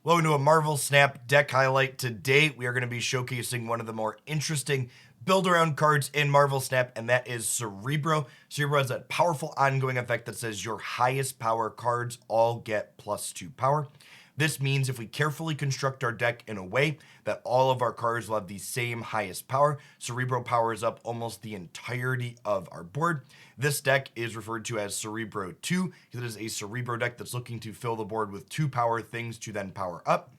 Welcome to a Marvel Snap deck highlight. Today, we are going to be showcasing one of the more interesting build-around cards in Marvel Snap, and that is Cerebro. Cerebro has that powerful ongoing effect that says your highest power cards all get +2 power. This means if we carefully construct our deck in a way that all of our cards will have the same highest power, Cerebro powers up almost the entirety of our board. This deck is referred to as Cerebro 2 because it is a Cerebro deck that's looking to fill the board with 2 power things to then power up.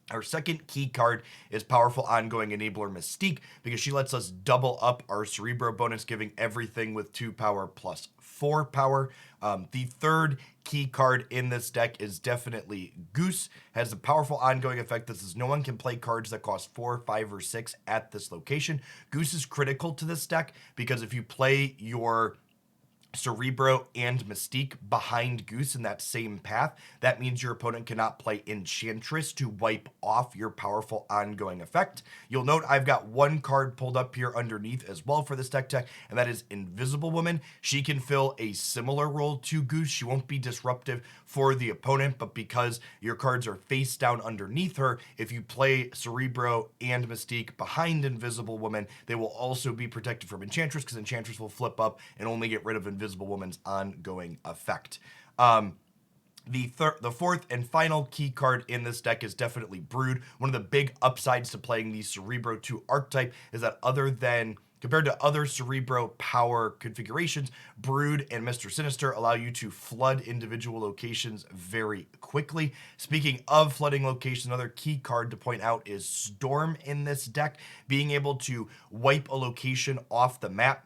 Our second key card is Powerful Ongoing Enabler Mystique because she lets us double up our Cerebro bonus, giving everything with 2 power +4 power. The third key card in this deck is definitely Goose. Has a powerful ongoing effect that says no one can play cards that cost 4, 5, or 6 at this location. Goose is critical to this deck because if you play your Cerebro and Mystique behind Goose in that same path, that means your opponent cannot play Enchantress to wipe off your powerful ongoing effect. You'll note I've got one card pulled up here underneath as well for this deck, and that is Invisible Woman. She can fill a similar role to Goose. She won't be disruptive for the opponent, but because your cards are face down underneath her, if you play Cerebro and Mystique behind Invisible Woman, they will also be protected from Enchantress because Enchantress will flip up and only get rid of Invisible Woman's ongoing effect. The fourth and final key card in this deck is definitely Brood. One of the big upsides to playing the Cerebro 2 archetype is that compared to other Cerebro power configurations, Brood and Mr. Sinister allow you to flood individual locations very quickly. Speaking of flooding locations, another key card to point out is Storm in this deck. Being able to wipe a location off the map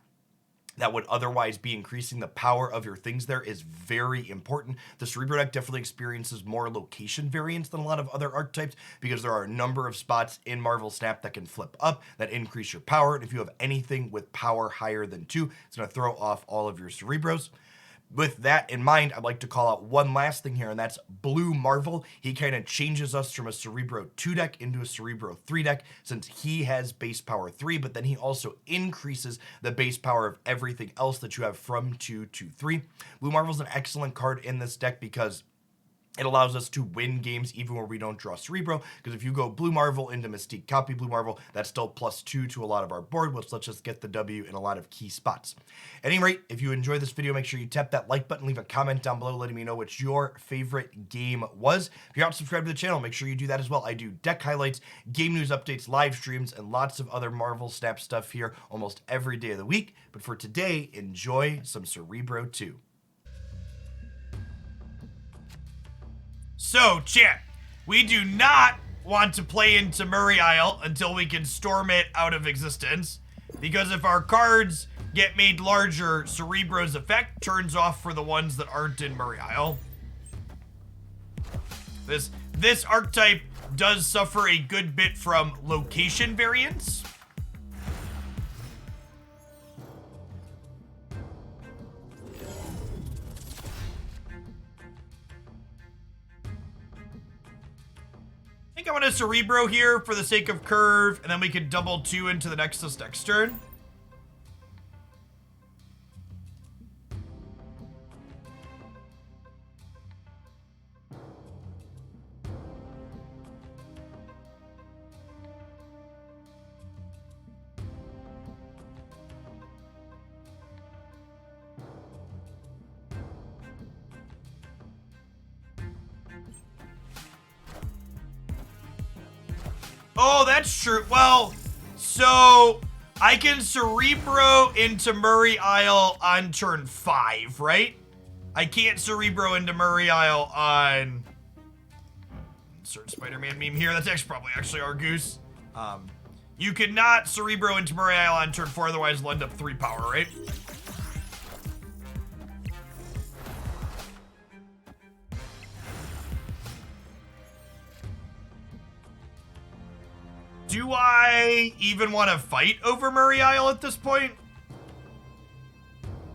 that would otherwise be increasing the power of your things there is very important. The Cerebro deck definitely experiences more location variance than a lot of other archetypes because there are a number of spots in Marvel Snap that can flip up that increase your power. And if you have anything with power higher than 2, it's going to throw off all of your Cerebros. With that in mind, I'd like to call out one last thing here, and that's Blue Marvel. He kind of changes us from a Cerebro 2 deck into a Cerebro 3 deck since he has base power 3, but then he also increases the base power of everything else that you have from 2 to 3. Blue Marvel's an excellent card in this deck because it allows us to win games even where we don't draw Cerebro, because if you go Blue Marvel into Mystique, copy Blue Marvel, that's still +2 to a lot of our board, which lets us get the W in a lot of key spots. At any rate, if you enjoyed this video, make sure you tap that like button, leave a comment down below letting me know what your favorite game was. If you're not subscribed to the channel, make sure you do that as well. I do deck highlights, game news updates, live streams, and lots of other Marvel Snap stuff here almost every day of the week. But for today, enjoy some Cerebro 2. So, chat, we do not want to play into Murray Isle until we can storm it out of existence, because if our cards get made larger, Cerebro's effect turns off for the ones that aren't in Murray Isle. This archetype does suffer a good bit from location variance. I think I want a Cerebro here for the sake of curve, and then we could double 2 into the Nexus next turn. Oh, that's true. Well, so I can Cerebro into Murray Isle on turn 5, right? I can't Cerebro into Murray Isle on... Insert Spider-Man meme here. That's probably our Goose. You could not Cerebro into Murray Isle on turn 4, otherwise it'll end up 3 power, right? Do I even want to fight over Murray Isle at this point?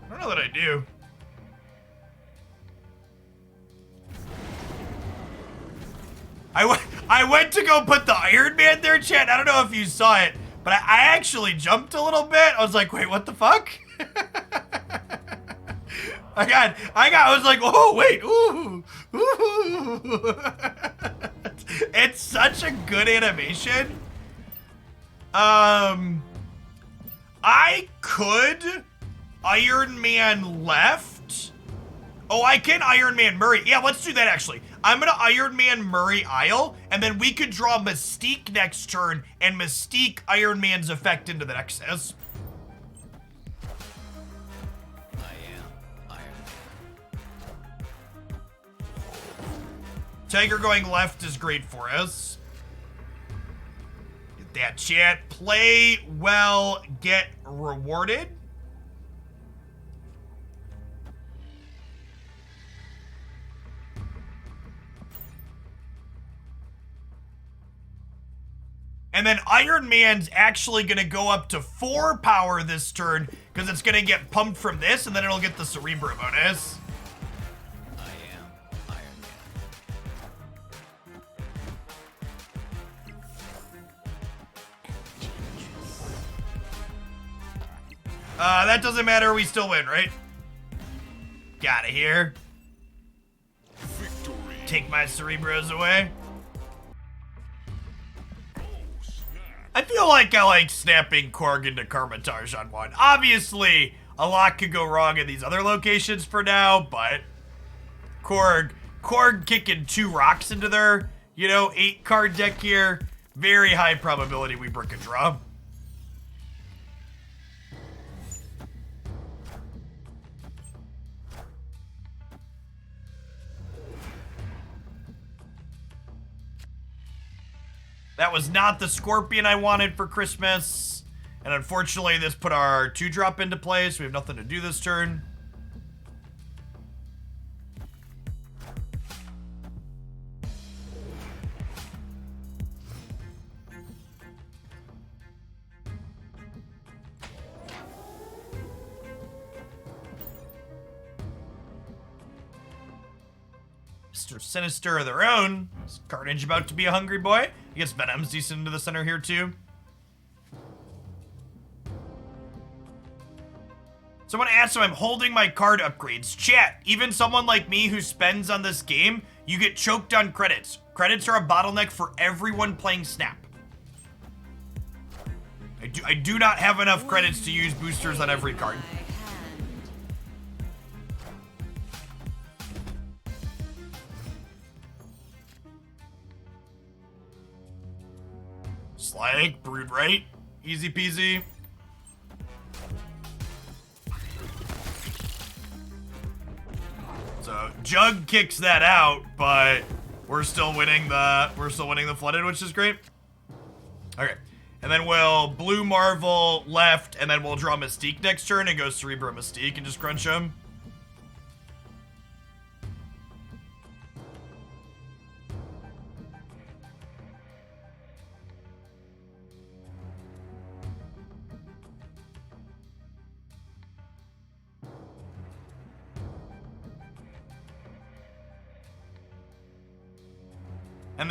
I don't know that I do. I went to go put the Iron Man there, chat. I don't know if you saw it, but I actually jumped a little bit. I was like, wait, what the fuck? I was like, oh, wait, ooh. It's such a good animation. I could Iron Man left. Oh, I can Iron Man Murray. Yeah, let's do that actually. I'm gonna Iron Man Murray Isle, and then we could draw Mystique next turn and Mystique Iron Man's effect into the Nexus. Tiger going left is great for us. Get that, chat. Play well, get rewarded. And then Iron Man's actually gonna go up to 4 power this turn because it's gonna get pumped from this, and then it'll get the Cerebro bonus. That doesn't matter, we still win, right? Got it here. Victory. Take my Cerebros away. I feel like I like snapping Korg into Karmatage on one. Obviously, a lot could go wrong in these other locations for now, but Korg kicking 2 rocks into their, 8 card deck here. Very high probability we brick a draw. That was not the Scorpion I wanted for Christmas. And unfortunately, this put our 2-drop into play, so we have nothing to do this turn. Mr. Sinister of their own. Is Carnage about to be a hungry boy? I guess Venom's decent into the center here too. Someone asked if I'm holding my card upgrades. Chat, even someone like me who spends on this game, you get choked on credits. Credits are a bottleneck for everyone playing Snap. I do not have enough credits to use boosters on every card. Slag, Brood right, easy peasy. So Jug kicks that out, but we're still winning the flooded, which is great. Okay, and then we'll blue Marvel left, and then we'll draw Mystique next turn and go Cerebro Mystique and just crunch him. And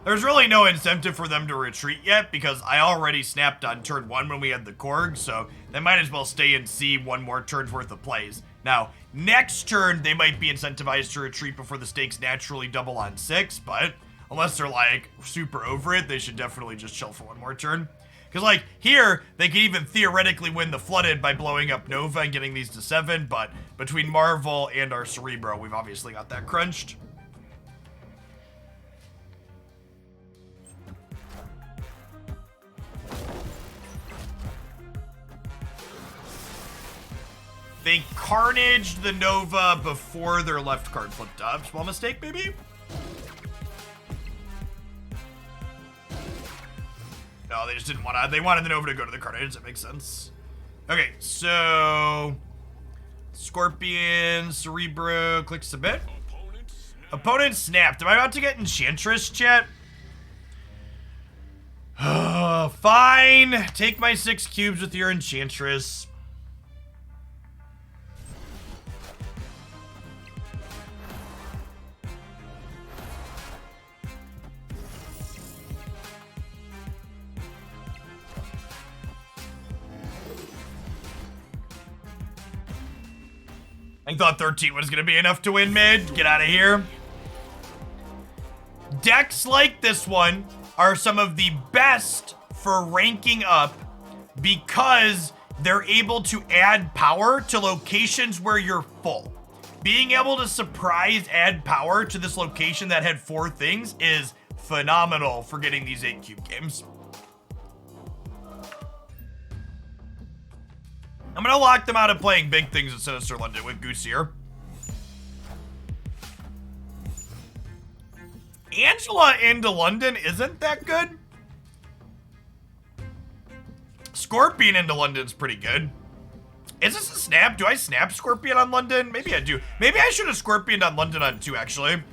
there's really no incentive for them to retreat yet because I already snapped on turn 1 when we had the Korg, so they might as well stay and see one more turn's worth of plays. Now, next turn, they might be incentivized to retreat before the stakes naturally double on 6, but unless they're, like, super over it, they should definitely just chill for one more turn. Because, like, here, they could even theoretically win the Flooded by blowing up Nova and getting these to 7, but between Marvel and our Cerebro, we've obviously got that crunched. They carnaged the Nova before their left card flipped up. Small mistake, maybe? No, they just didn't want to. They wanted the Nova to go to the Carnage. That makes sense. Okay, so Scorpion, Cerebro, click submit. Opponent snapped. Am I about to get Enchantress, chat? Fine. Take my 6 cubes with your Enchantress. I thought 13 was going to be enough to win mid. Get out of here. decks like this one are some of the best for ranking up because they're able to add power to locations where you're full. Being able to surprise add power to this location that had 4 things is phenomenal for getting these 8 cube games. I'm gonna lock them out of playing big things in Sinister London with Goose here. Angela into London isn't that good. Scorpion into London's pretty good. Is this a snap? Do I snap Scorpion on London? Maybe I do. Maybe I should have Scorpioned on London on 2, actually.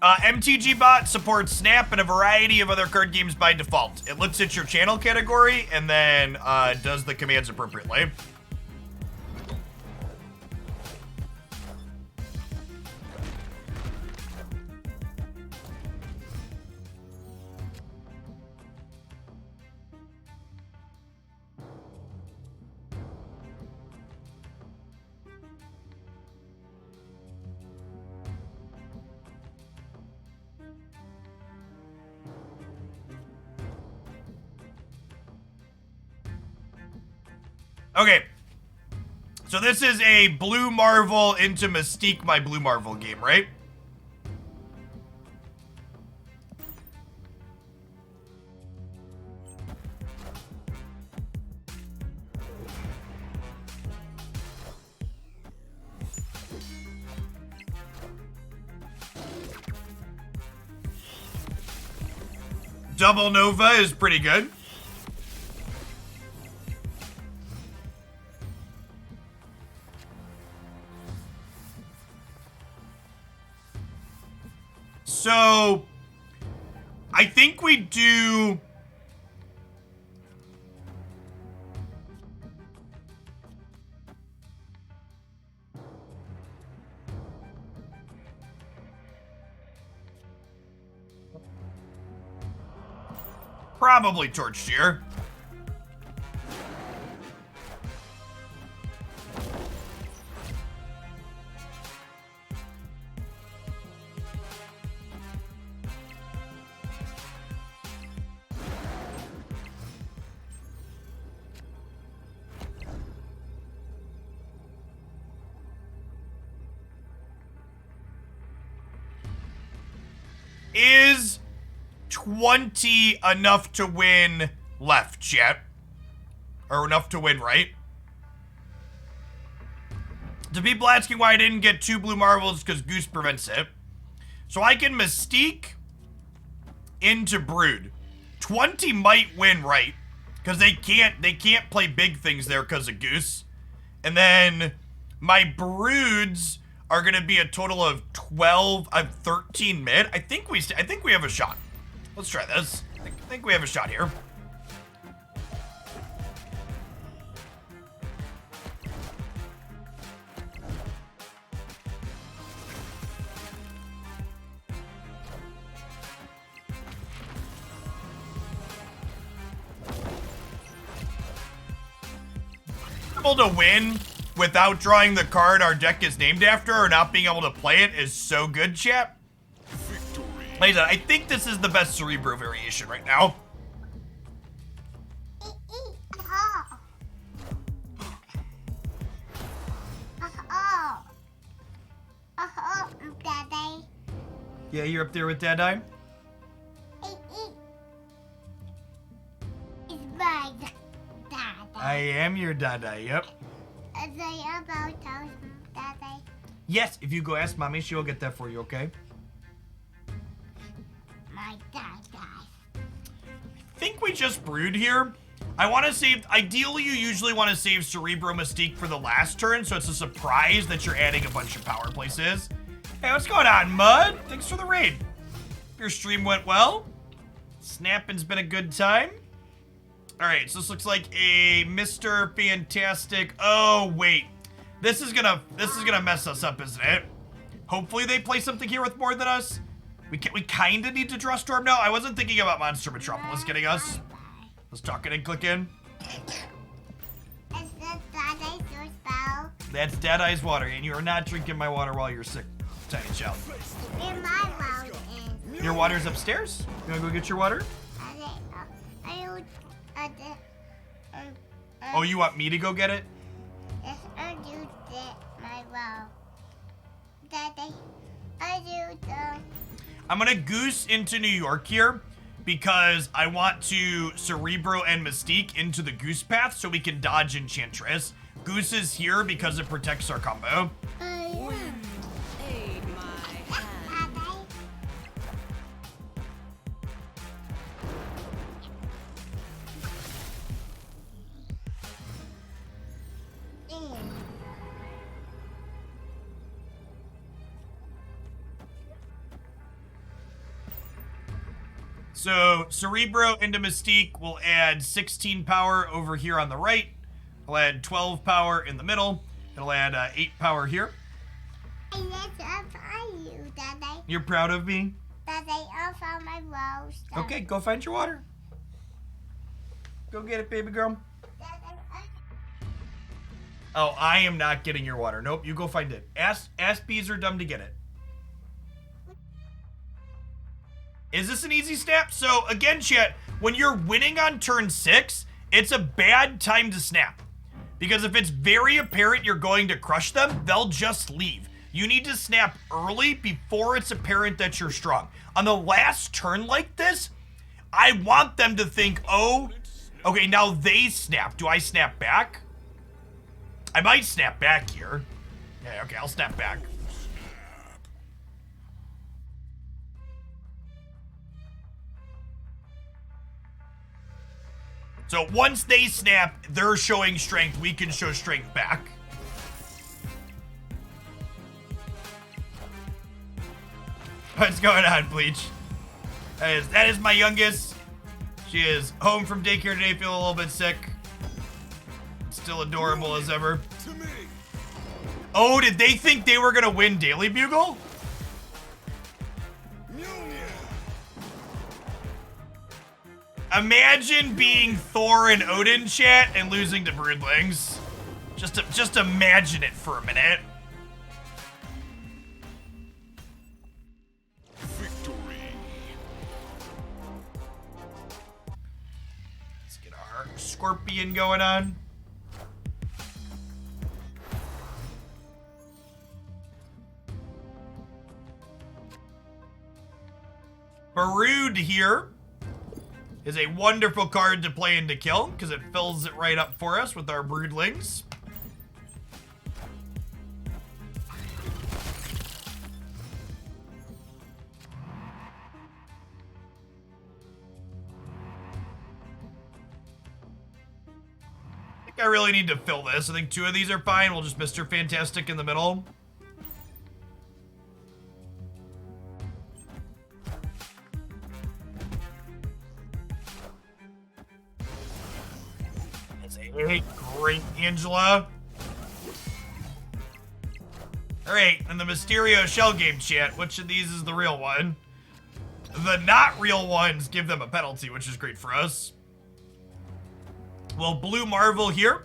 MTG Bot supports Snap and a variety of other card games by default. It looks at your channel category and then does the commands appropriately. Okay, so this is a Blue Marvel into Mystique My Blue Marvel game, right? Double Nova is pretty good. So, I think we do... Probably Torchseer. Is 20 enough to win left, chat? Or enough to win right? To people asking why I didn't get 2 Blue Marvels, because Goose prevents it. So I can Mystique into Brood. 20 might win right, because they can't play big things there because of Goose. And then my Broods are gonna be a total of 12. I'm 13 mid. I think we have a shot. Let's try this. I think we have a shot here. Able to win without drawing the card our deck is named after or not being able to play it is so good, chat. Ladies and gentlemen, I think this is the best Cerebro variation right now. Daddy. Yeah, you're up there with Daddy? It's my Daddy. I am your Daddy, yep. Is it about Daddy? Yes, if you go ask Mommy, she'll get that for you, okay? My Daddy. I think we just Brood here. I want to save, ideally you usually want to save Cerebro Mystique for the last turn, so it's a surprise that you're adding a bunch of power places. Hey, what's going on, Mud? Thanks for the raid. Your stream went well. Snapping's been a good time. All right, so this looks like a Mr. Fantastic. Oh, wait. This is gonna mess us up, isn't it? Hopefully they play something here with more than us. We kind of need to draw Storm now. I wasn't thinking about Monster Metropolis getting us. Let's talk it and click in. Is this Daddy's your spell? That's Dead Eyes water, and you are not drinking my water while you're sick, tiny child. In my world is. Your water's upstairs? You wanna go get your water? Oh, you want me to go get it? Yes, I do my world. Daddy, I do I'm gonna goose into New York here because I want to Cerebro and Mystique into the goose path so we can dodge Enchantress. Goose is here because it protects our combo. So Cerebro into Mystique will add 16 power over here on the right. It'll add 12 power in the middle. It'll add 8 power here. You're proud of me? Daddy, I found my rose. Okay, go find your water. Go get it, baby girl. Oh, I am not getting your water. Nope, you go find it. Ask bees are dumb to get it. Is this an easy snap? So again, chat, when you're winning on turn 6, it's a bad time to snap. Because if it's very apparent you're going to crush them, they'll just leave. You need to snap early before it's apparent that you're strong. On the last turn like this, I want them to think, oh, okay, now they snap. Do I snap back? I might snap back here. Yeah, okay, I'll snap back. So once they snap, they're showing strength. We can show strength back. What's going on, Bleach? That is my youngest. She is home from daycare today, feeling a little bit sick. Still adorable as ever. Oh, did they think they were gonna win Daily Bugle? Imagine being Thor and Odin, chat, and losing to Broodlings. Just imagine it for a minute. Victory. Let's get our Scorpion going on. Barood here is a wonderful card to play and to kill because it fills it right up for us with our broodlings. I think I really need to fill this. I think 2 of these are fine. We'll just Mr. Fantastic in the middle. Hey, great, Angela. Alright, and the Mysterio Shell Game chat. Which of these is the real one? The not real ones give them a penalty, which is great for us. Well, Blue Marvel here,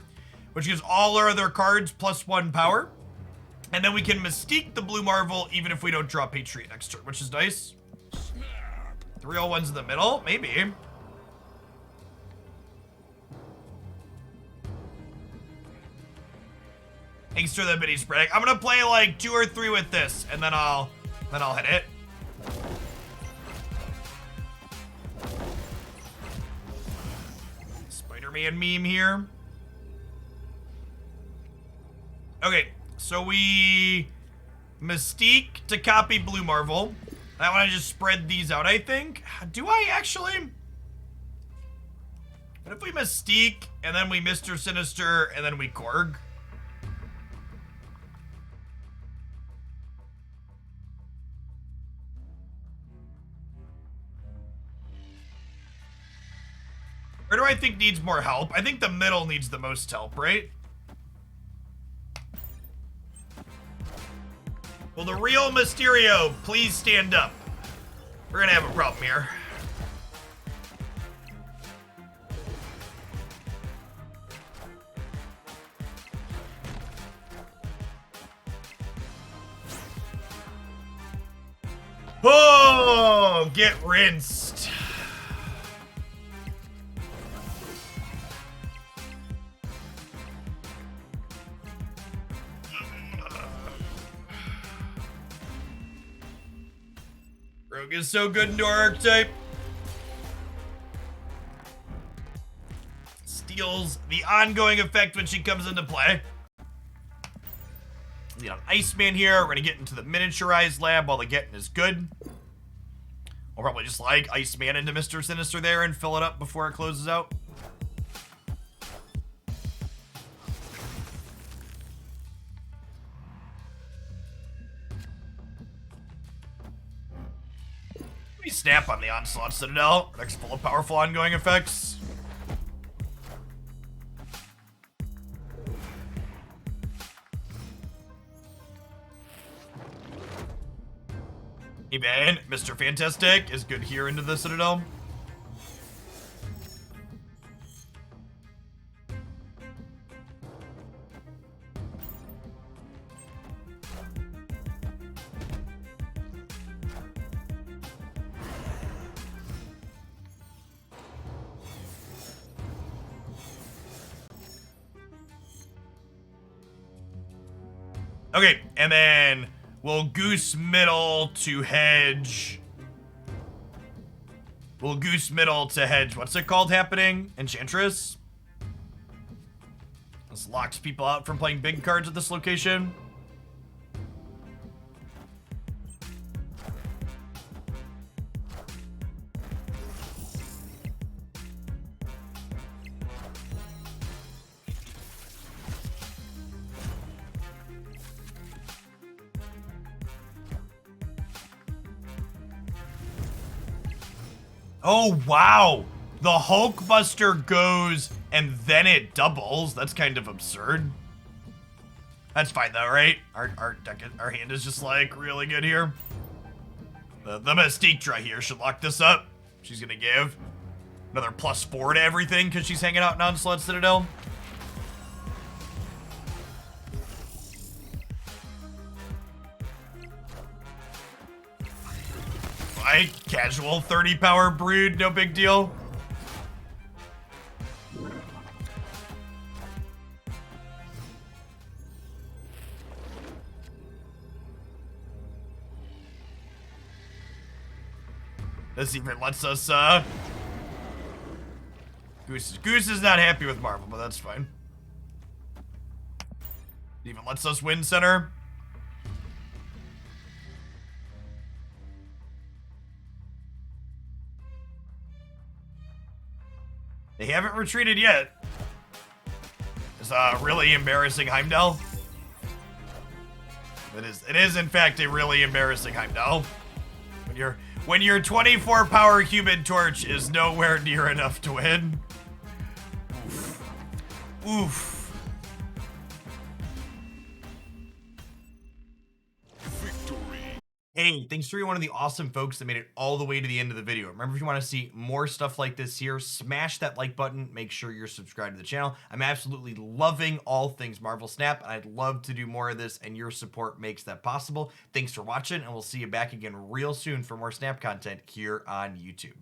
which gives all our other cards +1 power. And then we can Mystique the Blue Marvel even if we don't draw Patriot next turn, which is nice. The real one's in the middle? Maybe. Thanks for the mini spread. I'm gonna play like 2 or 3 with this, and then I'll hit it. Spider-Man meme here. Okay, so we Mystique to copy Blue Marvel. I want to just spread these out, I think. Do I actually? What if we Mystique, and then we Mr. Sinister, and then we Korg? Where do I think needs more help? I think the middle needs the most help, right? Will the real Mysterio please stand up? We're gonna have a problem here. Oh, get rinsed. Rogue is so good into our archetype. Steals the ongoing effect when she comes into play. We got an Iceman here. We're gonna get into the miniaturized lab while the getting is good. We'll probably just like Iceman into Mr. Sinister there and fill it up before it closes out. We snap on the Onslaught Citadel. Next full of powerful ongoing effects. Even Mr. Fantastic is good here into the Citadel. Okay, and then we'll Goose Middle to hedge. We'll Goose Middle to hedge. What's it called happening? Enchantress? This locks people out from playing big cards at this location. Oh, wow. The Hulkbuster goes and then it doubles. That's kind of absurd. That's fine though, right? Our hand is just like really good here. The Mystique Dry here should lock this up. She's gonna give another +4 to everything because she's hanging out in Onslaught Citadel. Casual 30 power brood, no big deal. This even lets us, Goose is not happy with Marvel, but that's fine. It even lets us win center. They haven't retreated yet. It's a really embarrassing Heimdall. It is in fact a really embarrassing Heimdall. When your 24 power Human Torch is nowhere near enough to win. Oof. Oof. Hey, thanks to one of the awesome folks that made it all the way to the end of the video. Remember, if you want to see more stuff like this here, smash that like button. Make sure you're subscribed to the channel. I'm absolutely loving all things Marvel Snap, and I'd love to do more of this, and your support makes that possible. Thanks for watching, and we'll see you back again real soon for more Snap content here on YouTube.